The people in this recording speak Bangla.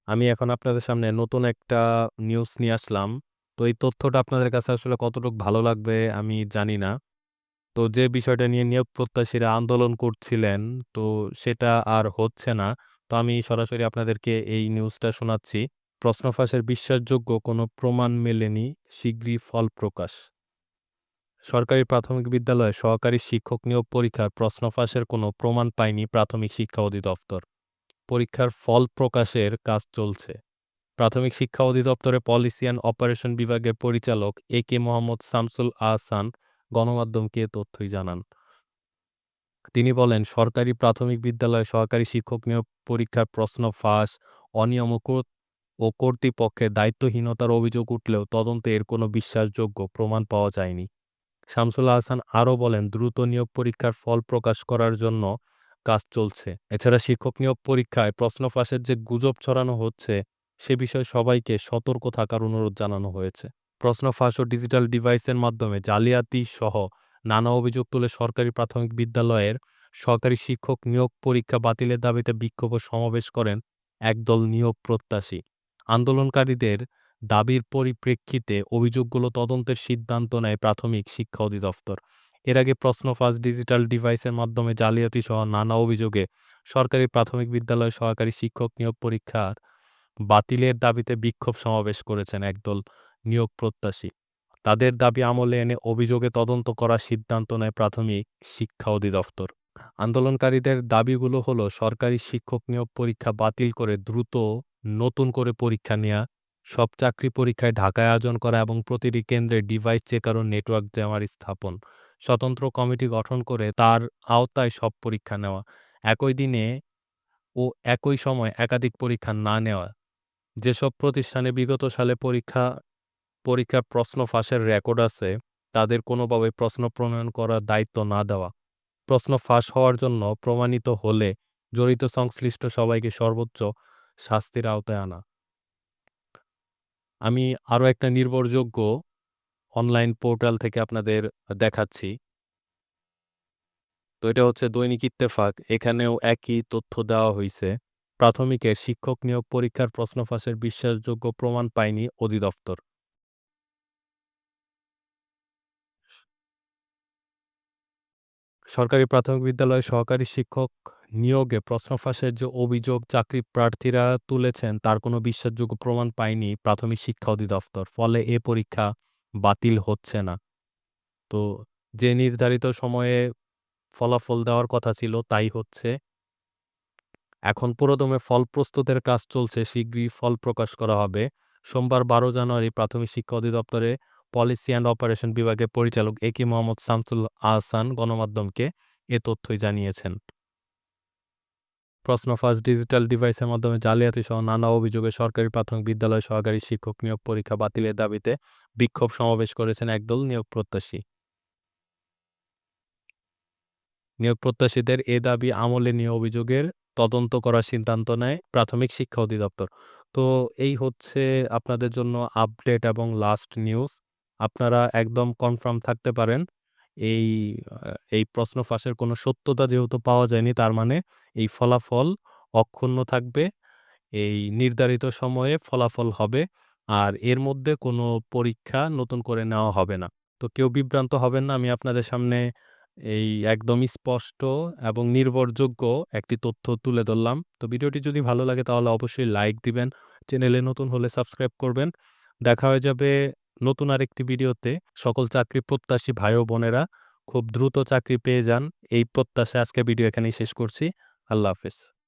আমি এখন আপনাদের সামনে নতুন একটা নিউজ নিয়ে আসলাম। তো এই তথ্যটা আপনাদের কাছে আসলে কতটুকু ভালো লাগবে আমি জানি না। তো যে বিষয়টা নিয়ে নিয়োগ প্রত্যাশীরা আন্দোলন করছিলেন, তো সেটা আর হচ্ছে না। তো আমি সরাসরি আপনাদেরকে এই নিউজটা শোনাচ্ছি। প্রশ্ন ফাঁসের বিশ্বাসযোগ্য কোনো প্রমাণ মেলেনি, শিগগিরই ফল প্রকাশ। সরকারি প্রাথমিক বিদ্যালয়ে সহকারী শিক্ষক নিয়োগ পরীক্ষার প্রশ্ন ফাঁসের কোনো প্রমাণ পায়নি প্রাথমিক শিক্ষা অধিদপ্তর। পরীক্ষার ফল প্রকাশের কাজ চলছে। প্রাথমিক শিক্ষা অধিদপ্তরের পলিসি অ্যান্ড অপারেশন বিভাগের পরিচালক এ কে মোহাম্মদ শামসুল আহসান গণমাধ্যমকে এ তথ্যই জানান। তিনি বলেন, সরকারি প্রাথমিক বিদ্যালয়ে সহকারী শিক্ষক নিয়োগ পরীক্ষার প্রশ্ন ফাঁস, অনিয়ম ও কর্তৃপক্ষের দায়িত্বহীনতার অভিযোগ উঠলেও তদন্তে এর কোনো বিশ্বাসযোগ্য প্রমাণ পাওয়া যায়নি। শামসুল আহসান আরও বলেন, দ্রুত নিয়োগ পরীক্ষার ফল প্রকাশ করার জন্য কাজ চলছে। এছাড়া শিক্ষক নিয়োগ পরীক্ষায় প্রশ্ন ফাঁসের যে গুজব ছড়ানো হচ্ছে সে বিষয়ে সবাইকে সতর্ক থাকার অনুরোধ জানানো হয়েছে। প্রশ্ন ফাঁস ও ডিজিটাল ডিভাইসের মাধ্যমে জালিয়াতি সহ নানা অভিযোগ তুলে সরকারি প্রাথমিক বিদ্যালয়ের সহকারী শিক্ষক নিয়োগ পরীক্ষা বাতিলের দাবিতে বিক্ষোভ ও সমাবেশ করেন একদল নিয়োগ প্রত্যাশী। আন্দোলনকারীদের দাবির পরিপ্রেক্ষিতে অভিযোগগুলো তদন্তের সিদ্ধান্ত নেয় প্রাথমিক শিক্ষা অধিদপ্তর। এর আগে প্রশ্ন ফাঁস, ডিজিটাল ডিভাইসের মাধ্যমে জালিয়াতি সহ নানা অভিযোগে সরকারি প্রাথমিক বিদ্যালয়ে সহকারী শিক্ষক নিয়োগ পরীক্ষার বাতিলের দাবিতে বিক্ষোভ সমাবেশ করেছেন একদল নিয়োগ প্রত্যাশী। তাদের দাবি আমলে এনে অভিযোগে তদন্ত করার সিদ্ধান্ত নেয় প্রাথমিক শিক্ষা অধিদপ্তর। আন্দোলনকারীদের দাবিগুলো হলো সরকারি শিক্ষক নিয়োগ পরীক্ষা বাতিল করে দ্রুত নতুন করে পরীক্ষা নেওয়া, সব চাকরি পরীক্ষায় ঢাকায় আয়োজন করা এবং প্রতিটি কেন্দ্রে ডিভাইস চেকার ও নেটওয়ার্ক জ্যামার স্থাপন, স্বতন্ত্র কমিটি গঠন করে তার আওতায় সব পরীক্ষা নেওয়া, একই দিনে ও একই সময় একাধিক পরীক্ষা না নেওয়া, যেসব প্রতিষ্ঠানে বিগত সালে পরীক্ষার প্রশ্ন ফাঁসের রেকর্ড আছে তাদের কোনোভাবে প্রশ্ন প্রণয়ন করার দায়িত্ব না দেওয়া, প্রশ্ন ফাঁস হওয়ার জন্য প্রমাণিত হলে জড়িত সংশ্লিষ্ট সবাইকে সর্বোচ্চ শাস্তির আওতায় আনা। আমি আরও একটা নির্ভরযোগ্য অনলাইন পোর্টাল থেকে আপনাদের দেখাচ্ছি। তো এটা হচ্ছে দৈনিক ইত্তেফাক। এখানেও একই তথ্য দেওয়া হইছে। প্রাথমিকের শিক্ষক নিয়োগ পরীক্ষার প্রশ্ন ফাঁসের বিশ্বাসযোগ্য প্রমাণ পায়নি অধিদপ্তর। সরকারি প্রাথমিক বিদ্যালয়ে সহকারী শিক্ষক নিয়োগে প্রশ্ন ফাঁসের যে অভিযোগ চাকরি প্রার্থীরা তুলেছেন তার কোনো বিশ্বাসযোগ্য প্রমাণ পায়নি প্রাথমিক শিক্ষা অধিদপ্তর। ফলে এ পরীক্ষা বাতিল হচ্ছে না। তো যে নির্ধারিত সময়ে ফলাফল দেওয়ার কথা ছিল তাই হচ্ছে। এখন পুরোদমে ফল প্রস্তুতের কাজ চলছে, শিগগিরই ফল প্রকাশ করা হবে। সোমবার ১২ জানুয়ারি প্রাথমিক শিক্ষা অধিদপ্তরে পলিসি অ্যান্ড অপারেশন বিভাগের পরিচালক এ কে মোহাম্মদ শামসুল আহসান গণমাধ্যমকে এ তথ্যই জানিয়েছেন। প্রশ্ন ফাঁস, ডিজিটাল ডিভাইসের মাধ্যমে জালিয়াতি সহ নানা অভিযোগে সরকারি প্রাথমিক বিদ্যালয়ে সহকারী শিক্ষক নিয়োগ পরীক্ষা বাতিলের দাবিতে বিক্ষোভ সমাবেশ করেছেন একদল নিয়োগ প্রত্যাশী। নিয়োগ প্রত্যাশীদের এ দাবি আমলে নিয়ে অভিযোগের তদন্ত করার সিদ্ধান্ত নেয় প্রাথমিক শিক্ষা অধিদপ্তর। তো এই হচ্ছে আপনাদের জন্য আপডেট এবং লাস্ট নিউজ। আপনারা একদম কনফার্ম থাকতে পারেন এই এই প্রশ্ন ফাঁসের কোনো সত্যতা যেহেতু পাওয়া যায়নি তার মানে এই ফলাফল অক্ষুণ্ণ থাকবে। এই নির্ধারিত সময়ে ফলাফল হবে। আর এর মধ্যে কোনো পরীক্ষা নতুন করে নেওয়া হবে না। তো কেউ বিভ্রান্ত হবেন না। আমি আপনাদের সামনে এই একদমই স্পষ্ট এবং নির্ভরযোগ্য একটি তথ্য তুলে ধরলাম। তো ভিডিওটি যদি ভালো লাগে তাহলে অবশ্যই লাইক দিবেন। চ্যানেলে নতুন হলে সাবস্ক্রাইব করবেন। দেখা হয়ে যাবে নতুন আরেকটি ভিডিওতে। সকল চাকরি প্রত্যাশী ভাই ও বোনেরা খুব দ্রুত চাকরি পেয়ে যান। এই প্রত্যাশায় আজকের ভিডিও এখানেই শেষ করছি। আল্লাহ হাফেজ।